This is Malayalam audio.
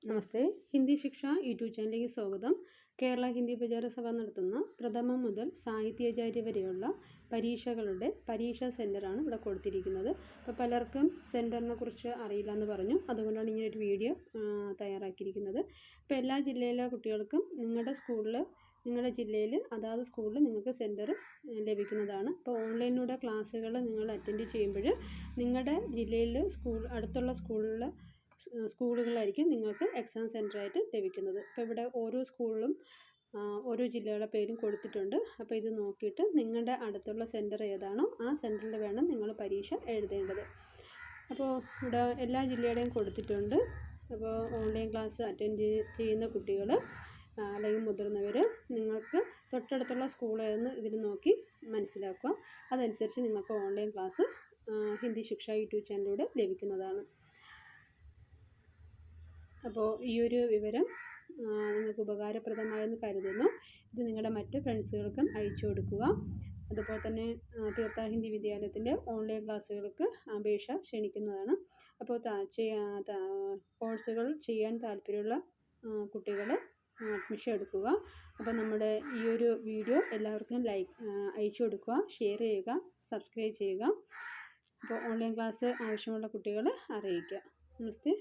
നമസ്തേ. ഹിന്ദി ശിക്ഷ യൂട്യൂബ് ചാനലിലേക്ക് സ്വാഗതം. കേരള ഹിന്ദി പ്രചാര സഭ നടത്തുന്ന പ്രഥമം മുതൽ സാഹിത്യാചാര്യ വരെയുള്ള പരീക്ഷകളുടെ പരീക്ഷാ സെൻറ്ററാണ് ഇവിടെ കൊടുത്തിരിക്കുന്നത്. അപ്പോൾ പലർക്കും സെൻറ്ററിനെ കുറിച്ച് അറിയില്ല എന്ന് പറഞ്ഞു, അതുകൊണ്ടാണ് ഇങ്ങനൊരു വീഡിയോ തയ്യാറാക്കിയിരിക്കുന്നത്. അപ്പോൾ എല്ലാ ജില്ലയിലെ കുട്ടികൾക്കും നിങ്ങളുടെ ജില്ലയിൽ അതാത് സ്കൂളിൽ നിങ്ങൾക്ക് സെൻറ്റർ ലഭിക്കുന്നതാണ്. അപ്പോൾ ഓൺലൈനിലൂടെ ക്ലാസ്സുകൾ നിങ്ങൾ അറ്റൻഡ് ചെയ്യുമ്പോൾ നിങ്ങളുടെ ജില്ലയിൽ അടുത്തുള്ള സ്കൂളുകളായിരിക്കും നിങ്ങൾക്ക് എക്സാം സെൻറ്ററായിട്ട് ലഭിക്കുന്നത്. അപ്പോൾ ഇവിടെ ഓരോ സ്കൂളിലും ഓരോ ജില്ലകളുടെ പേരും കൊടുത്തിട്ടുണ്ട്. അപ്പോൾ ഇത് നോക്കിയിട്ട് നിങ്ങളുടെ അടുത്തുള്ള സെൻറ്റർ ഏതാണോ ആ സെൻറ്ററിൽ വേണം നിങ്ങൾ പരീക്ഷ എഴുതേണ്ടത്. അപ്പോൾ ഇവിടെ എല്ലാ ജില്ലയുടെയും കൊടുത്തിട്ടുണ്ട്. അപ്പോൾ ഓൺലൈൻ ക്ലാസ് അറ്റൻഡ് ചെയ്യുന്ന കുട്ടികൾ അല്ലെങ്കിൽ മുതിർന്നവർ നിങ്ങൾക്ക് തൊട്ടടുത്തുള്ള സ്കൂൾ ഏതെന്ന് ഇതിൽ നോക്കി മനസ്സിലാക്കുക. അതനുസരിച്ച് നിങ്ങൾക്ക് ഓൺലൈൻ ക്ലാസ് ഹിന്ദി ശിക്ഷ യൂട്യൂബ് ചാനലിലൂടെ ലഭിക്കുന്നതാണ്. അപ്പോൾ ഈ ഒരു വിവരം നിങ്ങൾക്ക് ഉപകാരപ്രദമായെന്ന് കരുതുന്നു. ഇത് നിങ്ങളുടെ മറ്റ് ഫ്രണ്ട്സുകൾക്കും അയച്ചു കൊടുക്കുക. അതുപോലെ തന്നെ തീർത്ഥ ഹിന്ദി വിദ്യാലയത്തിൻ്റെ ഓൺലൈൻ ക്ലാസ്സുകൾക്ക് അപേക്ഷ ക്ഷണിക്കുന്നതാണ്. അപ്പോൾ കോഴ്സുകൾ ചെയ്യാൻ താല്പര്യമുള്ള കുട്ടികൾ അഡ്മിഷൻ എടുക്കുക. അപ്പോൾ നമ്മുടെ ഈ ഒരു വീഡിയോ എല്ലാവർക്കും അയച്ചു കൊടുക്കുക, ഷെയർ ചെയ്യുക, സബ്സ്ക്രൈബ് ചെയ്യുക. അപ്പോൾ ഓൺലൈൻ ക്ലാസ് ആവശ്യമുള്ള കുട്ടികൾ അറിയിക്കുക. നമസ്തേ.